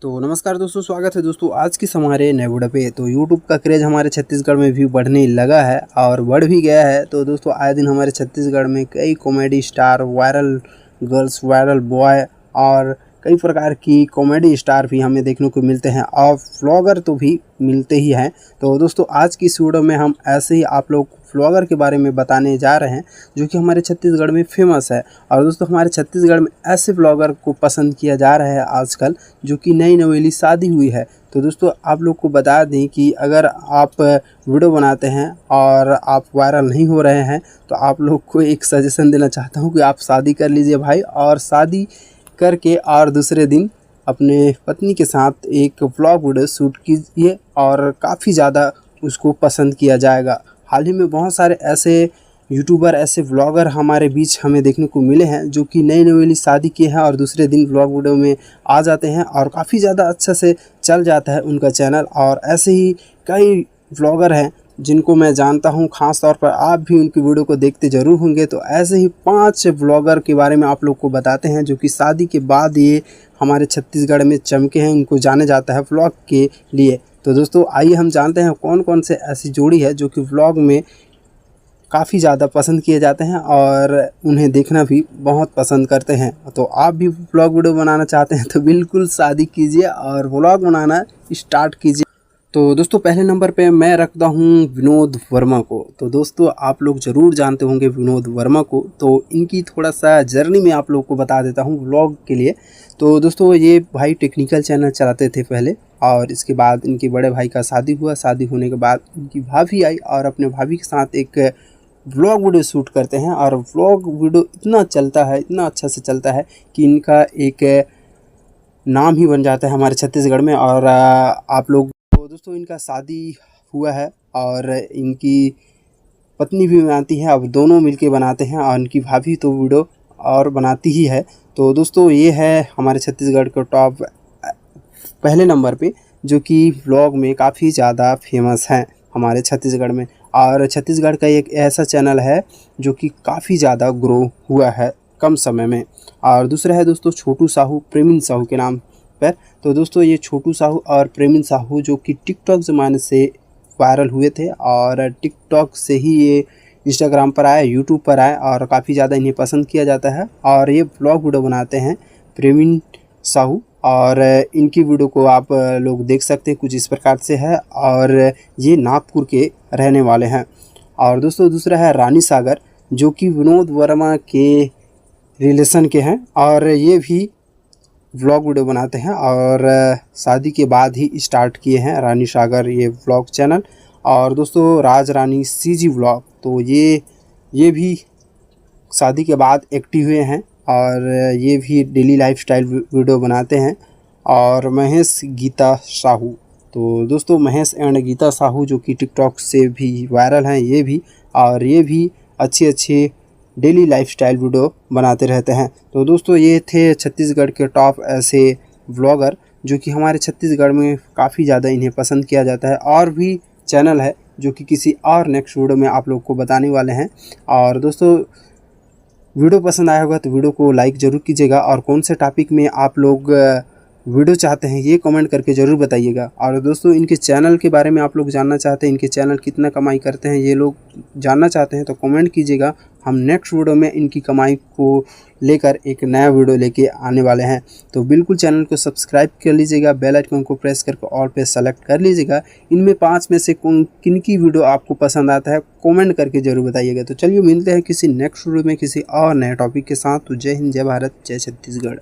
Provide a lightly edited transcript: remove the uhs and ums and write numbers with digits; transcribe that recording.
तो नमस्कार दोस्तों, स्वागत है दोस्तों आज की हमारे नए वीडियो पे। तो यूट्यूब का क्रेज़ हमारे छत्तीसगढ़ में भी बढ़ने लगा है और बढ़ भी गया है। तो दोस्तों आए दिन हमारे छत्तीसगढ़ में कई comedy star, viral girls, viral boy और कई प्रकार की कॉमेडी स्टार भी हमें देखने को मिलते हैं और व्लॉगर तो भी मिलते ही हैं। तो दोस्तों आज की इस वीडियो में हम ऐसे ही आप लोग व्लॉगर के बारे में बताने जा रहे हैं जो कि हमारे छत्तीसगढ़ में फेमस है। और दोस्तों हमारे छत्तीसगढ़ में ऐसे व्लॉगर को पसंद किया जा रहा है आजकल जो कि नई नवेली शादी हुई है। तो दोस्तों आप लोग को बता दें कि अगर आप वीडियो बनाते हैं और आप वायरल नहीं हो रहे हैं तो आप लोग को एक सजेशन देना चाहता हूं कि आप शादी कर लीजिए भाई, और शादी करके और दूसरे दिन अपने पत्नी के साथ एक व्लॉग वीडियो शूट कीजिए और काफ़ी ज़्यादा उसको पसंद किया जाएगा। हाल ही में बहुत सारे ऐसे यूट्यूबर, ऐसे व्लॉगर हमारे बीच हमें देखने को मिले हैं जो कि नई नवेली शादी किए हैं और दूसरे दिन व्लॉग वीडियो में आ जाते हैं और काफ़ी ज़्यादा अच्छा से चल जाता है उनका चैनल। और ऐसे ही कई व्लॉगर हैं जिनको मैं जानता हूं, ख़ास तौर पर आप भी उनकी वीडियो को देखते ज़रूर होंगे। तो ऐसे ही 5 व्लॉगर के बारे में आप लोग को बताते हैं जो कि शादी के बाद ये हमारे छत्तीसगढ़ में चमके हैं, इनको जाने जाता है व्लॉग के लिए। तो दोस्तों आइए हम जानते हैं कौन कौन से ऐसी जोड़ी है जो कि व्लॉग में काफ़ी ज़्यादा पसंद किए जाते हैं और उन्हें देखना भी बहुत पसंद करते हैं। तो आप भी व्लॉग वीडियो बनाना चाहते हैं तो बिल्कुल शादी कीजिए और व्लॉग बनाना स्टार्ट कीजिए। तो दोस्तों पहले नंबर पे मैं रखता हूँ विनोद वर्मा को। तो दोस्तों आप लोग ज़रूर जानते होंगे विनोद वर्मा को। तो इनकी थोड़ा सा जर्नी में आप लोग को बता देता हूँ व्लॉग के लिए। तो दोस्तों ये भाई टेक्निकल चैनल चलाते थे पहले, और इसके बाद इनके बड़े भाई का शादी हुआ। शादी होने के बाद इनकी भाभी आई और अपने भाभी के साथ एक व्लॉग वीडियो शूट करते हैं और व्लॉग वीडियो इतना चलता है, इतना अच्छा से चलता है कि इनका एक नाम ही बन जाता है हमारे छत्तीसगढ़ में। और आप लोग तो दोस्तों इनका शादी हुआ है और इनकी पत्नी भी बनाती है, अब दोनों मिलके बनाते हैं और इनकी भाभी तो वीडियो और बनाती ही है। तो दोस्तों ये है हमारे छत्तीसगढ़ का टॉप पहले नंबर पे जो कि व्लॉग में काफ़ी ज़्यादा फेमस हैं हमारे छत्तीसगढ़ में। और छत्तीसगढ़ का एक ऐसा चैनल है जो कि काफ़ी ज़्यादा ग्रो हुआ है कम समय में। और दूसरा है दोस्तों छोटू साहू, प्रेमिन साहू के नाम पर। तो दोस्तों ये छोटू साहू और प्रेमिन साहू जो कि टिकटॉक ज़माने से वायरल हुए थे और टिकटॉक से ही ये इंस्टाग्राम पर आए, यूट्यूब पर आए और काफ़ी ज़्यादा इन्हें पसंद किया जाता है। और ये व्लॉग वीडियो बनाते हैं प्रेमिन साहू, और इनकी वीडियो को आप लोग देख सकते हैं कुछ इस प्रकार से है। और ये नागपुर के रहने वाले हैं। और दोस्तों दूसरा है रानी सागर जो कि विनोद वर्मा के रिलेशन के हैं और ये भी व्लॉग वीडियो बनाते हैं और शादी के बाद ही स्टार्ट किए हैं रानी सागर ये व्लॉग चैनल। और दोस्तों राज रानी सीजी व्लॉग, तो ये भी शादी के बाद एक्टिव हुए हैं और ये भी डेली लाइफस्टाइल वीडियो बनाते हैं। और महेश गीता साहू, तो दोस्तों महेश एंड गीता साहू जो कि टिकटॉक से भी वायरल हैं ये भी, और ये भी अच्छे डेली लाइफस्टाइल वीडियो बनाते रहते हैं। तो दोस्तों ये थे छत्तीसगढ़ के टॉप ऐसे व्लॉगर जो कि हमारे छत्तीसगढ़ में काफ़ी ज़्यादा इन्हें पसंद किया जाता है। और भी चैनल है जो कि किसी और नेक्स्ट वीडियो में आप लोग को बताने वाले हैं। और दोस्तों वीडियो पसंद आया होगा तो वीडियो को लाइक ज़रूर कीजिएगा, और कौन से टॉपिक में आप लोग वीडियो चाहते हैं ये कमेंट करके ज़रूर बताइएगा। और दोस्तों इनके चैनल के बारे में आप लोग जानना चाहते हैं, इनके चैनल कितना कमाई करते हैं ये लोग जानना चाहते हैं तो कमेंट कीजिएगा। हम नेक्स्ट वीडियो में इनकी कमाई को लेकर एक नया वीडियो लेके आने वाले हैं। तो बिल्कुल चैनल को सब्सक्राइब कर लीजिएगा, बेल आइकन को प्रेस करके ऑल पे सेलेक्ट कर लीजिएगा। इनमें 5 में से किनकी वीडियो आपको पसंद आता है कमेंट करके ज़रूर बताइएगा। तो चलिए मिलते हैं किसी नेक्स्ट वीडियो में किसी और नए टॉपिक के साथ। तो जय हिंद, जय भारत, जय छत्तीसगढ़।